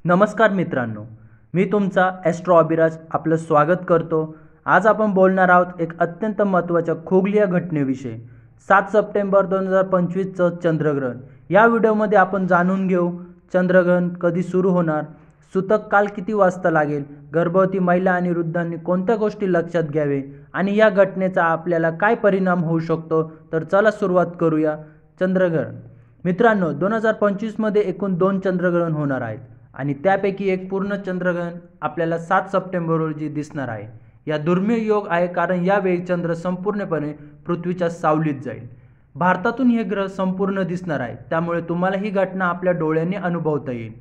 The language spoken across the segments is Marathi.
नमस्कार मित्रांनो, मी तुमचा ॲस्ट्रो अभिराज आपलं स्वागत करतो। आज आपण बोलणार आहोत एक अत्यंत महत्त्वाच्या खगोलीय घटनेविषयी 7 सप्टेंबर 2025चं चंद्रग्रहण। या व्हिडिओमध्ये आपण जाणून घेऊ चंद्रग्रहण कधी सुरू होणार, सूतक काल किती वाजता लागेल, गर्भवती महिला आणि वृद्धांनी कोणत्या गोष्टी लक्षात घ्यावे आणि या घटनेचा आपल्याला काय परिणाम होऊ शकतो। तर चला सुरुवात करूया। चंद्रग्रहण मित्रांनो, 2025 मध्ये एकूण 2 चंद्रग्रहण होणार आहेत आणि त्यापैकी एक पूर्ण चंद्रग्रहण आपल्याला 7 सप्टेंबर रोजी दिसणार आहे। या दुर्मिळ योग आहे कारण यावेळी चंद्र संपूर्णपणे पृथ्वीच्या सावलीत जाईल। भारतातून हे ग्रह संपूर्ण दिसणार आहे, त्यामुळे तुम्हाला ही घटना आपल्या डोळ्यांनी अनुभवता येईल।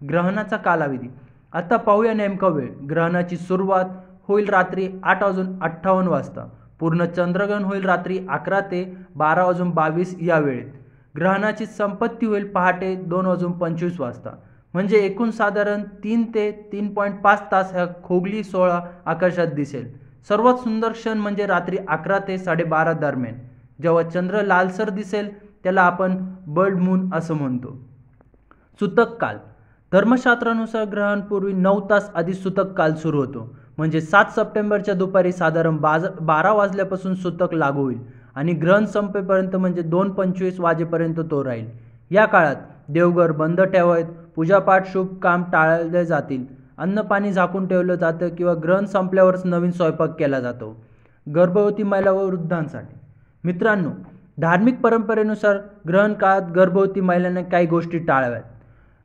ग्रहणाचा कालावधी आता पाहूया नेमका वेळ। ग्रहणाची सुरुवात होईल रात्री 8:58 वाजता। पूर्ण चंद्रग्रहण होईल रात्री 11 ते 12:22 या वेळेत। ग्रहणाची संपत्ती होईल पहाटे 2:25 वाजता। म्हणजे एकूण साधारण 3 ते 3.5 तास हा खगोलीय सोहळा आकाशात दिसेल। सर्वात सुंदर क्षण म्हणजे रात्री 11 ते 12:30 दरम्यान जेव्हा चंद्र लालसर दिसेल, त्याला आपण ब्लड मून असं म्हणतो। सूतक काल धर्मशास्त्रानुसार ग्रहणापूर्वी 9 तास आधी सूतक काल सुरू होतो। म्हणजे 7 सप्टेंबरच्या दुपारी साधारण 12 वाजल्यापासून सूतक लागू होईल आणि ग्रहण संपेपर्यंत म्हणजे 2:25 वाजेपर्यंत तो राहील। या काळात देवघर बंद ठेवावेत, पूजापाठ शुभ काम टाळले जातील, अन्न पाणी झाकून ठेवलं जातं किंवा ग्रहण संपल्यावरच नवीन स्वयंपाक केला जातो। गर्भवती महिला व वृद्धांसाठी मित्रांनो, धार्मिक परंपरेनुसार ग्रहण काळात गर्भवती महिलांना काही गोष्टी टाळाव्यात।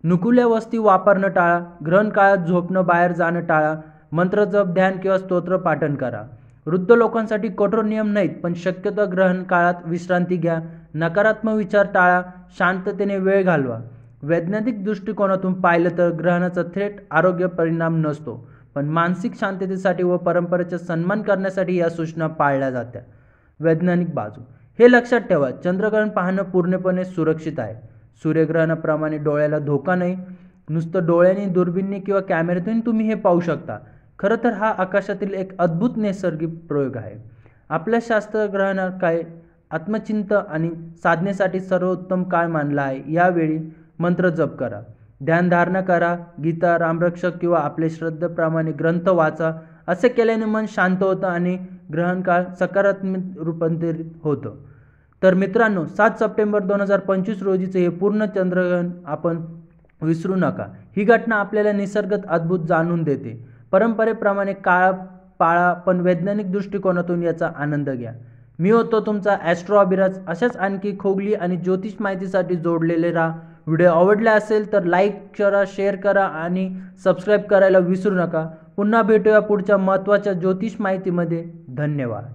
नुकुल्या वस्तू वापरणं टाळा, ग्रहण काळात झोपणं बाहेर जाणं टाळा, मंत्र जप ध्यान किंवा स्तोत्र पाठन करा। वृद्ध लोकांसाठी कठोर नियम नाहीत, पण शक्यतो ग्रहण काळात विश्रांती घ्या, नकारात्मक विचार टाळा, शांततेने वेळ घालवा। वैज्ञानिक दृष्टिकोनातून पाहिलं तर ग्रहणाचा थेट आरोग्य परिणाम नसतो, पण मानसिक शांततेसाठी व परंपरेचा सन्मान करण्यासाठी या सूचना पाळल्या जातात। वैज्ञानिक बाजू हे लक्षात ठेवा, चंद्रग्रहण पाहणं पूर्णपणे सुरक्षित आहे। सूर्यग्रहणाप्रमाणे डोळ्याला धोका नाही। नुसतं डोळ्यांनी, दुर्बिणी किंवा कॅमेऱ्यातून तुम्ही हे पाहू शकता। खरं तर हा आकाशातील एक अद्भुत नैसर्गिक प्रयोग आहे। आपल्या शास्त्र ग्रहणात काय आत्मचिंतन आणि साधनेसाठी सर्वोत्तम काळ मानला आहे। यावेळी मंत्र जप करा, ध्यानधारणा करा, गीता, रामरक्षक किंवा आपले श्रद्धेप्रमाणे ग्रंथ वाचा। असे केल्याने मन शांत होतं आणि ग्रहण काळ सकारात्मक रूपांतरित होतं। तर मित्रांनो, 7 सप्टेंबर 2025 रोजीचे हे पूर्ण चंद्रग्रहण आपण विसरू नका। ही घटना आपल्याला निसर्गात अद्भुत जाणून देते। परंपरेप्रमाणे काळ पाळा, पण वैज्ञानिक दृष्टिकोनातून याचा आनंद घ्या। मी होतो तुमचा ॲस्ट्रो अभिराज। अशाच आणखी खगोलीय आणि ज्योतिष माहितीसाठी जोडलेले राहा। व्हिडिओ आवडला असेल तर लाईक करा, शेअर करा आणि सबस्क्राईब करायला विसरू नका। पुन्हा भेटूया पुढच्या महत्त्वाच्या ज्योतिष माहितीमध्ये। धन्यवाद।